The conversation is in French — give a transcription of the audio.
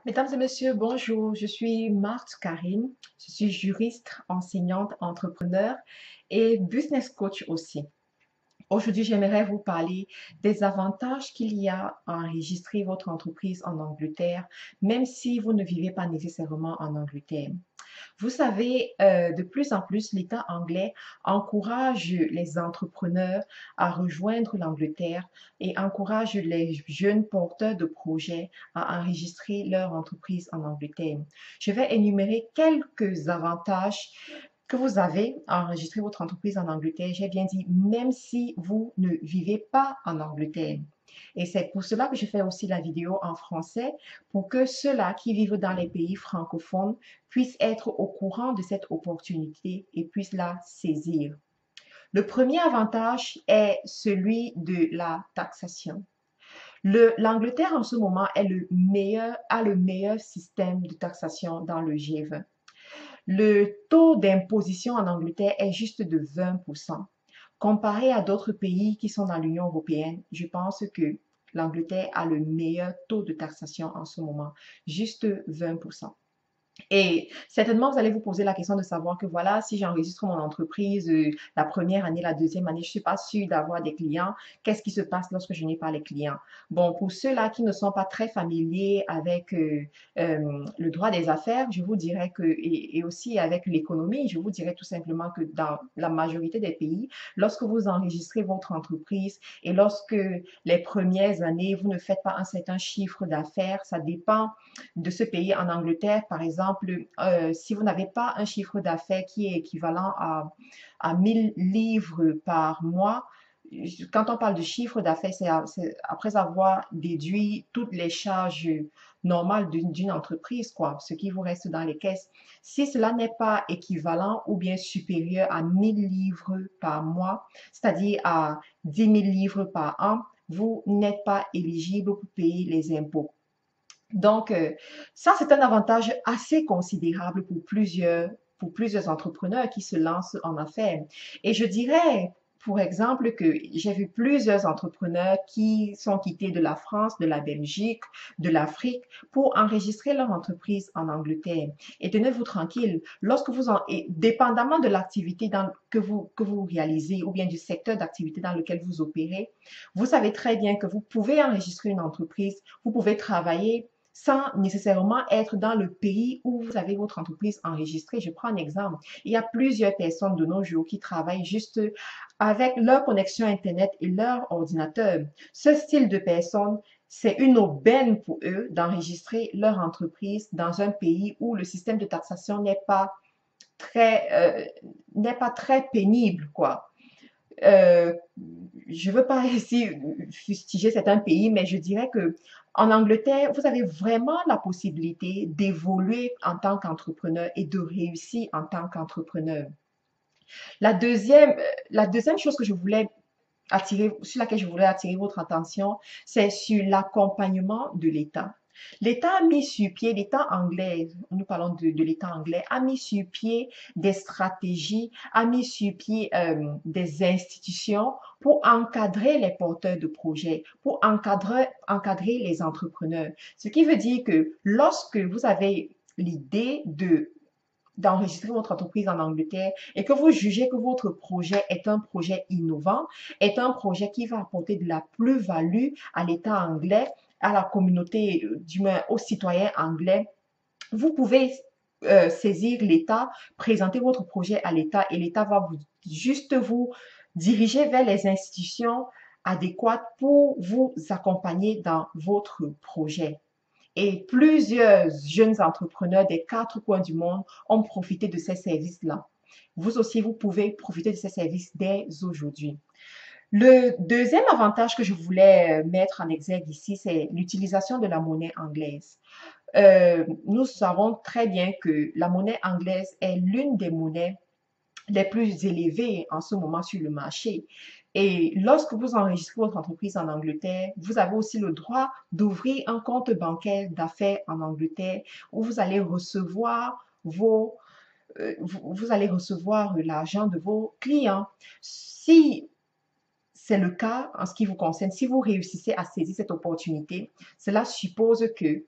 Mesdames et messieurs, bonjour. Je suis Marthe Karine. Je suis juriste, enseignante, entrepreneur et business coach aussi. Aujourd'hui, j'aimerais vous parler des avantages qu'il y a à enregistrer votre entreprise en Angleterre, même si vous ne vivez pas nécessairement en Angleterre. Vous savez, de plus en plus, l'État anglais encourage les entrepreneurs à rejoindre l'Angleterre et encourage les jeunes porteurs de projets à enregistrer leur entreprise en Angleterre. Je vais énumérer quelques avantages que vous avez à enregistrer votre entreprise en Angleterre. J'ai bien dit, même si vous ne vivez pas en Angleterre. Et c'est pour cela que je fais aussi la vidéo en français, pour que ceux-là qui vivent dans les pays francophones puissent être au courant de cette opportunité et puissent la saisir. Le premier avantage est celui de la taxation. L'Angleterre en ce moment a le meilleur système de taxation dans le G20. Le taux d'imposition en Angleterre est juste de 20%. Comparé à d'autres pays qui sont dans l'Union européenne, je pense que l'Angleterre a le meilleur taux de taxation en ce moment, juste 20%. Et certainement, vous allez vous poser la question de savoir que voilà, si j'enregistre mon entreprise la première année, la deuxième année, je suis pas sûre d'avoir des clients. Qu'est-ce qui se passe lorsque je n'ai pas les clients? Bon, pour ceux-là qui ne sont pas très familiers avec le droit des affaires, je vous dirais que, et aussi avec l'économie, je vous dirais tout simplement que dans la majorité des pays, lorsque vous enregistrez votre entreprise et lorsque les premières années, vous ne faites pas un certain chiffre d'affaires, ça dépend de ce pays. En Angleterre, par exemple, si vous n'avez pas un chiffre d'affaires qui est équivalent à 1000 livres par mois, quand on parle de chiffre d'affaires, c'est après avoir déduit toutes les charges normales d'une entreprise, quoi, ce qui vous reste dans les caisses. Si cela n'est pas équivalent ou bien supérieur à 1000 livres par mois, c'est-à-dire à 10 000 livres par an, vous n'êtes pas éligible pour payer les impôts. Donc, ça, c'est un avantage assez considérable pour plusieurs entrepreneurs qui se lancent en affaires. Et je dirais, pour exemple, que j'ai vu plusieurs entrepreneurs qui sont quittés de la France, de la Belgique, de l'Afrique pour enregistrer leur entreprise en Angleterre. Et tenez-vous tranquille, et dépendamment de l'activité que vous réalisez ou bien du secteur d'activité dans lequel vous opérez, vous savez très bien que vous pouvez enregistrer une entreprise, vous pouvez travailler sans nécessairement être dans le pays où vous avez votre entreprise enregistrée. Je prends un exemple. Il y a plusieurs personnes de nos jours qui travaillent juste avec leur connexion Internet et leur ordinateur. Ce style de personnes, c'est une aubaine pour eux d'enregistrer leur entreprise dans un pays où le système de taxation très, euh, n'est pas très pénible, quoi. Euh, je veux pas ici fustiger certains pays, mais je dirais que en Angleterre, vous avez vraiment la possibilité d'évoluer en tant qu'entrepreneur et de réussir en tant qu'entrepreneur. La deuxième, la deuxième chose que je voulais sur laquelle je voulais attirer votre attention, c'est sur l'accompagnement de l'État. L'État a mis sur pied, l'État anglais, nous parlons de l'État anglais, a mis sur pied des stratégies, a mis sur pied des institutions pour encadrer les porteurs de projets, pour encadrer les entrepreneurs. Ce qui veut dire que lorsque vous avez l'idée d'enregistrer votre entreprise en Angleterre et que vous jugez que votre projet est un projet innovant, est un projet qui va apporter de la plus-value à l'État anglais, à la communauté, du moins aux citoyens anglais, vous pouvez saisir l'État, présenter votre projet à l'État et l'État va juste vous diriger vers les institutions adéquates pour vous accompagner dans votre projet. Et plusieurs jeunes entrepreneurs des quatre coins du monde ont profité de ces services-là. Vous aussi, vous pouvez profiter de ces services dès aujourd'hui. Le deuxième avantage que je voulais mettre en exergue ici, c'est l'utilisation de la monnaie anglaise. Nous savons très bien que la monnaie anglaise est l'une des monnaies les plus élevées en ce moment sur le marché. Et lorsque vous enregistrez votre entreprise en Angleterre, vous avez aussi le droit d'ouvrir un compte bancaire d'affaires en Angleterre où vous allez recevoir vous allez recevoir l'argent de vos clients. Si c'est le cas en ce qui vous concerne, si vous réussissez à saisir cette opportunité, cela suppose que